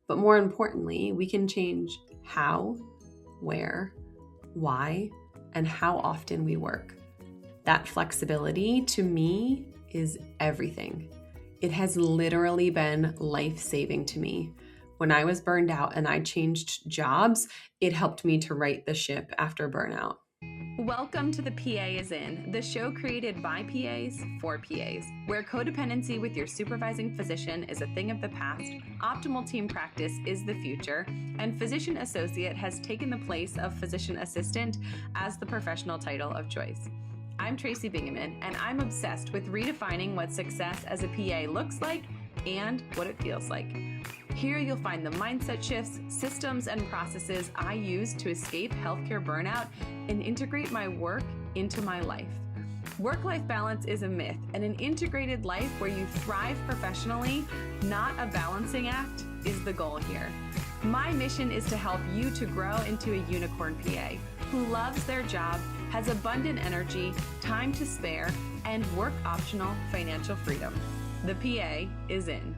But more importantly, we can change how, where, why, and how often we work. That flexibility, to me, is everything. It has literally been life-saving to me. When I was burned out and I changed jobs, it helped me to right the ship after burnout. Welcome to The PA is In, the show created by PAs for PAs, where codependency with your supervising physician is a thing of the past, optimal team practice is the future, and physician associate has taken the place of physician assistant as the professional title of choice. I'm Tracy Bingaman, and I'm obsessed with redefining what success as a PA looks like and what it feels like. Here you'll find the mindset shifts, systems, and processes I use to escape healthcare burnout and integrate my work into my life. Work-life balance is a myth, and an integrated life where you thrive professionally, not a balancing act, is the goal here. My mission is to help you to grow into a unicorn PA who loves their job, has abundant energy, time to spare, and work-optional financial freedom. The PA is in.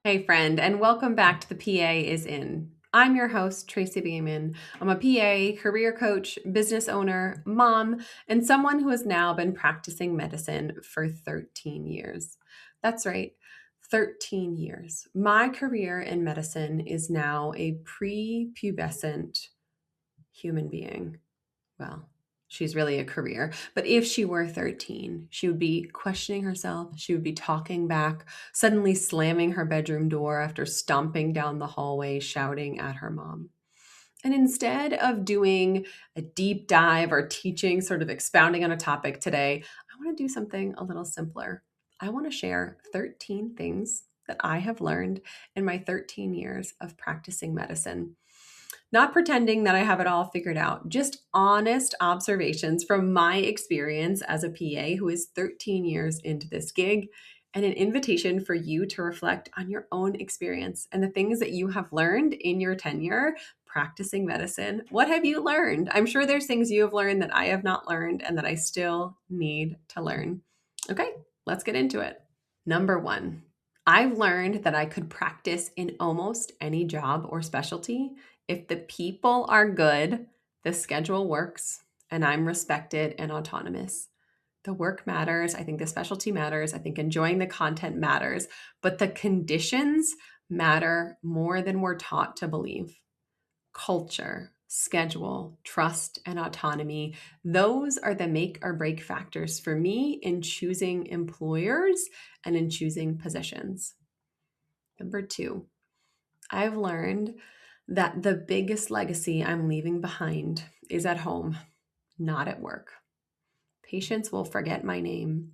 Hey friend, and welcome back to The PA is In. I'm your host, Tracy Beeman. I'm a PA, career coach, business owner, mom, and someone who has now been practicing medicine for 13 years. That's right, 13 years. My career in medicine is now a prepubescent human being. Well, she's really a career. But if she were 13, she would be questioning herself. She would be talking back, suddenly slamming her bedroom door after stomping down the hallway, shouting at her mom. And instead of doing a deep dive or teaching, sort of expounding on a topic today, I want to do something a little simpler. I want to share 13 things that I have learned in my 13 years of practicing medicine. Not pretending that I have it all figured out, just honest observations from my experience as a PA who is 13 years into this gig, and an invitation for you to reflect on your own experience and the things that you have learned in your tenure practicing medicine. What have you learned? I'm sure there's things you have learned that I have not learned and that I still need to learn. Okay, let's get into it. Number one, I've learned that I could practice in almost any job or specialty if the people are good, the schedule works, and I'm respected and autonomous. The work matters. I think the specialty matters. I think enjoying the content matters, but the conditions matter more than we're taught to believe. Culture, schedule, trust, and autonomy, those are the make or break factors for me in choosing employers and in choosing positions. Number two, I've learned that the biggest legacy I'm leaving behind is at home, not at work. Patients will forget my name.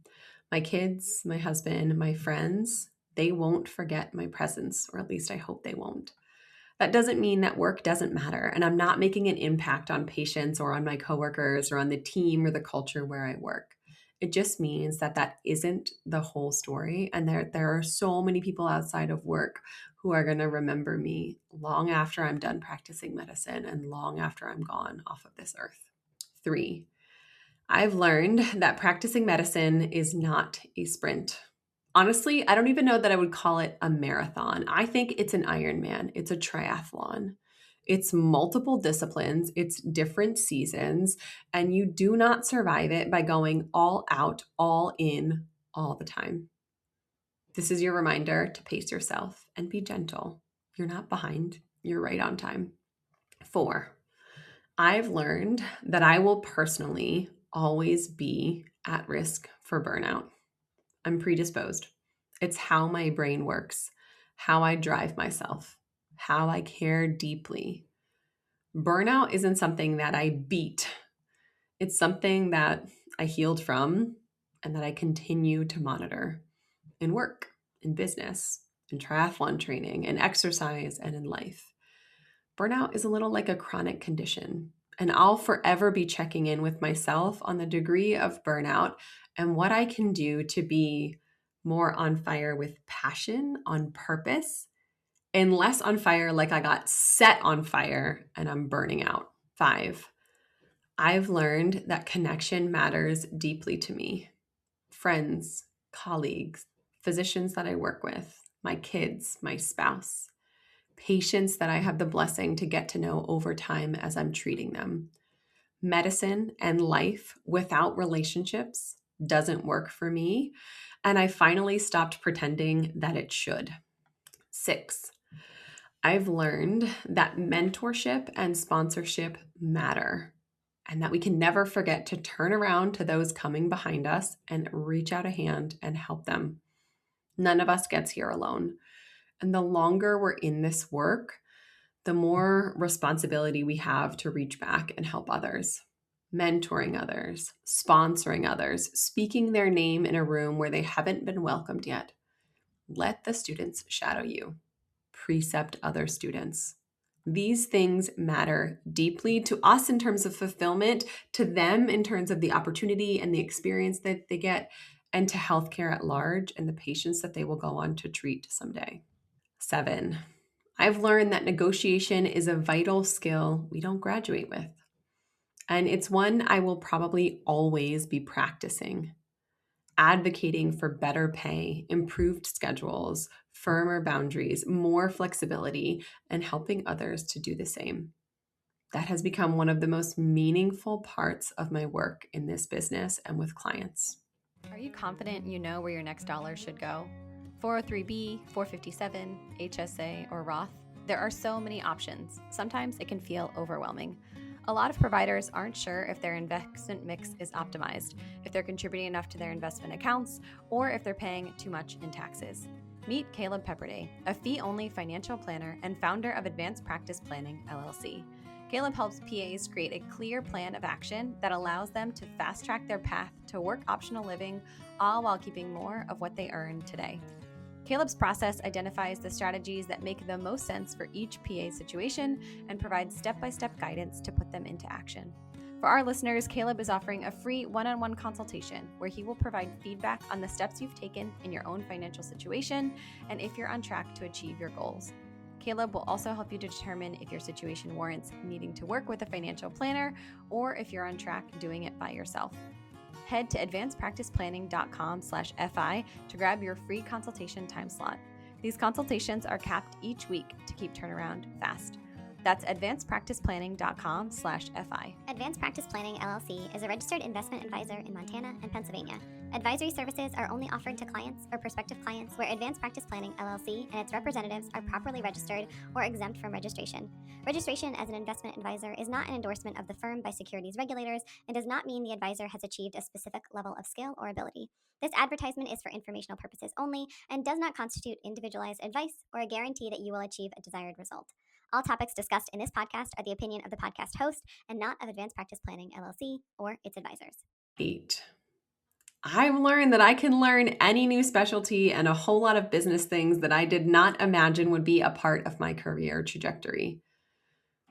My kids, my husband, my friends, they won't forget my presence, or at least I hope they won't. That doesn't mean that work doesn't matter, and I'm not making an impact on patients or on my coworkers or on the team or the culture where I work. It just means that that isn't the whole story, and there are so many people outside of work who are going to remember me long after I'm done practicing medicine and long after I'm gone off of this earth. Three, I've learned that practicing medicine is not a sprint. Honestly, I don't even know that I would call it a marathon. I think it's an Ironman. It's a triathlon. It's multiple disciplines, it's different seasons, and you do not survive it by going all out, all in, all the time. This is your reminder to pace yourself and be gentle. You're not behind, you're right on time. Four, I've learned that I will personally always be at risk for burnout. I'm predisposed. It's how my brain works, how I drive myself, how I care deeply. Burnout isn't something that I beat. It's something that I healed from and that I continue to monitor in work, in business, in triathlon training, in exercise, and in life. Burnout is a little like a chronic condition, and I'll forever be checking in with myself on the degree of burnout and what I can do to be more on fire with passion, on purpose, and less on fire like I got set on fire and I'm burning out. Five, I've learned that connection matters deeply to me. Friends, colleagues, physicians that I work with, my kids, my spouse. Patients that I have the blessing to get to know over time as I'm treating them. Medicine and life without relationships doesn't work for me, and I finally stopped pretending that it should. 6, I've learned that mentorship and sponsorship matter, and that we can never forget to turn around to those coming behind us and reach out a hand and help them. None of us gets here alone. And the longer we're in this work, the more responsibility we have to reach back and help others. Mentoring others, sponsoring others, speaking their name in a room where they haven't been welcomed yet. Let the students shadow you. Precept other students. These things matter deeply to us in terms of fulfillment, to them in terms of the opportunity and the experience that they get, and to healthcare at large and the patients that they will go on to treat someday. 7, I've learned that negotiation is a vital skill we don't graduate with. And it's one I will probably always be practicing. Advocating for better pay, improved schedules, firmer boundaries, more flexibility, and helping others to do the same. That has become one of the most meaningful parts of my work in this business and with clients. Are you confident you know where your next dollar should go? 403B, 457, HSA, or Roth? There are so many options. Sometimes it can feel overwhelming. A lot of providers aren't sure if their investment mix is optimized, if they're contributing enough to their investment accounts, or if they're paying too much in taxes. Meet Caleb Pepperday, a fee-only financial planner and founder of Advanced Practice Planning, LLC. Caleb helps PAs create a clear plan of action that allows them to fast-track their path to work optional living, all while keeping more of what they earn today. Caleb's process identifies the strategies that make the most sense for each PA situation and provides step-by-step guidance to put them into action. For our listeners, Caleb is offering a free one-on-one consultation where he will provide feedback on the steps you've taken in your own financial situation and if you're on track to achieve your goals. Caleb will also help you to determine if your situation warrants needing to work with a financial planner or if you're on track doing it by yourself. Head to advancedpracticeplanning.com/FI to grab your free consultation time slot. These consultations are capped each week to keep turnaround fast. That's advancedpracticeplanning.com/FI. Advanced Practice Planning, LLC is a registered investment advisor in Montana and Pennsylvania. Advisory services are only offered to clients or prospective clients where Advanced Practice Planning, LLC and its representatives are properly registered or exempt from registration. Registration as an investment advisor is not an endorsement of the firm by securities regulators and does not mean the advisor has achieved a specific level of skill or ability. This advertisement is for informational purposes only and does not constitute individualized advice or a guarantee that you will achieve a desired result. All topics discussed in this podcast are the opinion of the podcast host and not of Advanced Practice Planning, LLC, or its advisors. 8, I've learned that I can learn any new specialty and a whole lot of business things that I did not imagine would be a part of my career trajectory.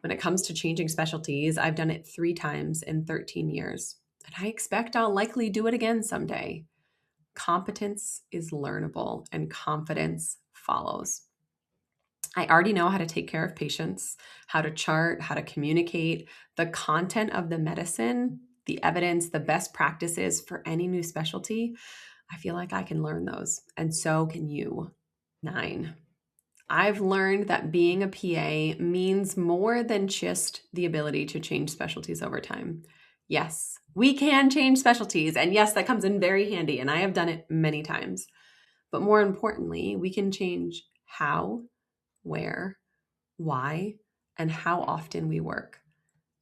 When it comes to changing specialties, I've done it 3 times in 13 years, and I expect I'll likely do it again someday. Competence is learnable, and confidence follows. I already know how to take care of patients, how to chart, how to communicate, the content of the medicine, the evidence, the best practices for any new specialty. I feel like I can learn those, and so can you. 9, I've learned that being a PA means more than just the ability to change specialties over time. Yes, we can change specialties, and yes, that comes in very handy, and I have done it many times. But more importantly, we can change how, where, why, and how often we work.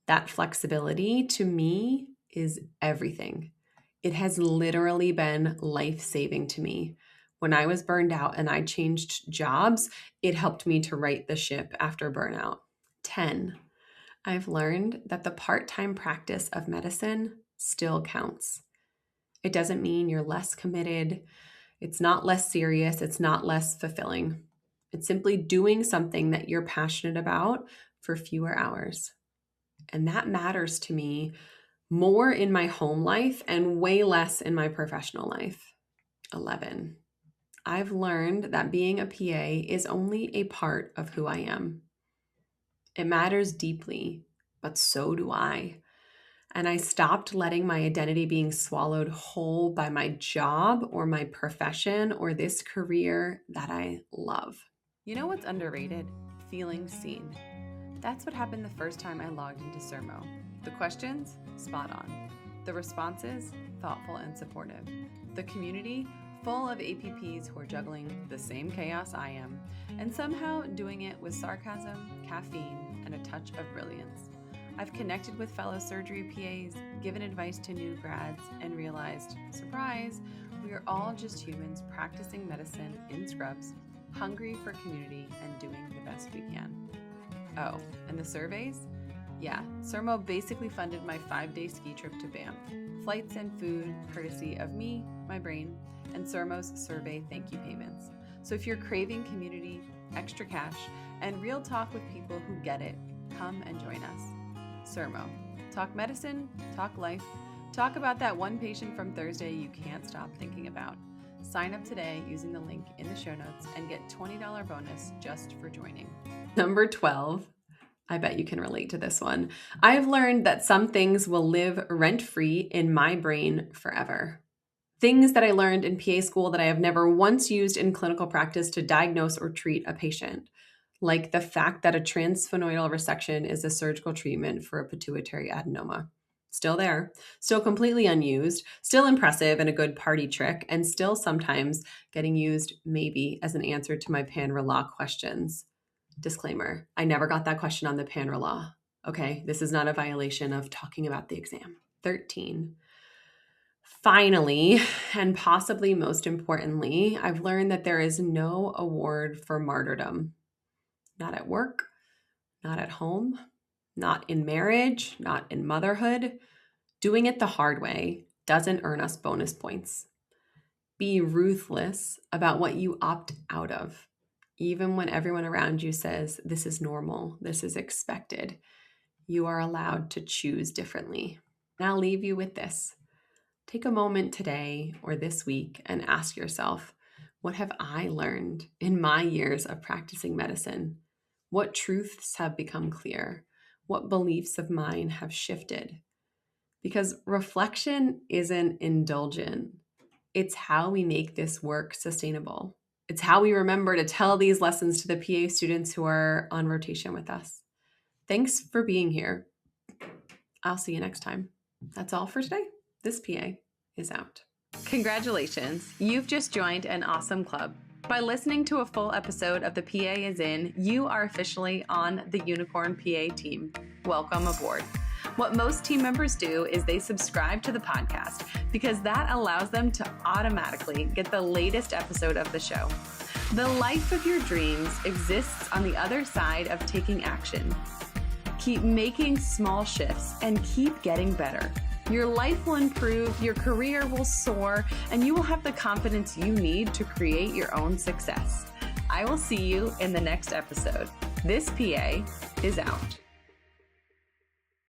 That flexibility to me is everything. It has literally been life-saving to me. When I was burned out and I changed jobs, it helped me to right the ship after burnout. 10, I've learned that the part-time practice of medicine still counts. It doesn't mean you're less committed. It's not less serious. It's not less fulfilling. It's simply doing something that you're passionate about for fewer hours. And that matters to me more in my home life and way less in my professional life. 11, I've learned that being a PA is only a part of who I am. It matters deeply, but so do I. and I stopped letting my identity being swallowed whole by my job or my profession or this career that I love. You know what's underrated? Feeling seen. That's what happened the first time I logged into Sermo. The questions? Spot on. The responses? Thoughtful and supportive. The community? Full of APPs who are juggling the same chaos I am, and somehow doing it with sarcasm, caffeine, and a touch of brilliance. I've connected with fellow surgery PAs, given advice to new grads, and realized, surprise, we are all just humans practicing medicine in scrubs, hungry for community and doing the best we can. Oh, and the surveys? Yeah, Sermo basically funded my 5-day ski trip to Banff. Flights and food, courtesy of me, my brain, and Sermo's survey thank you payments. So if you're craving community, extra cash, and real talk with people who get it, come and join us. Sermo. Talk medicine, talk life, talk about that one patient from Thursday you can't stop thinking about. Sign up today using the link in the show notes and get $20 bonus just for joining. Number 12. I bet you can relate to this one. I've learned that some things will live rent-free in my brain forever. Things that I learned in PA school that I have never once used in clinical practice to diagnose or treat a patient, like the fact that a transsphenoidal resection is a surgical treatment for a pituitary adenoma. Still there, still completely unused, still impressive and a good party trick, and still sometimes getting used maybe as an answer to my pan-RELA questions. Disclaimer, I never got that question on the pan-RELA. Okay, this is not a violation of talking about the exam. 13. Finally, and possibly most importantly, I've learned that there is no award for martyrdom. Not at work, not at home, not in marriage, not in motherhood. Doing it the hard way doesn't earn us bonus points. Be ruthless about what you opt out of, even when everyone around you says, this is normal, this is expected. You are allowed to choose differently. And I'll leave you with this. Take a moment today or this week and ask yourself, what have I learned in my years of practicing medicine? What truths have become clear? What beliefs of mine have shifted? Because reflection isn't indulgent. It's how we make this work sustainable. It's how we remember to tell these lessons to the PA students who are on rotation with us. Thanks for being here. I'll see you next time. That's all for today. This PA is out. Congratulations, you've just joined an awesome club. By listening to a full episode of The PA is In, you are officially on the Unicorn PA team. Welcome aboard. What most team members do is they subscribe to the podcast because that allows them to automatically get the latest episode of the show. The life of your dreams exists on the other side of taking action. Keep making small shifts and keep getting better. Your life will improve, your career will soar, and you will have the confidence you need to create your own success. I will see you in the next episode. This PA is out.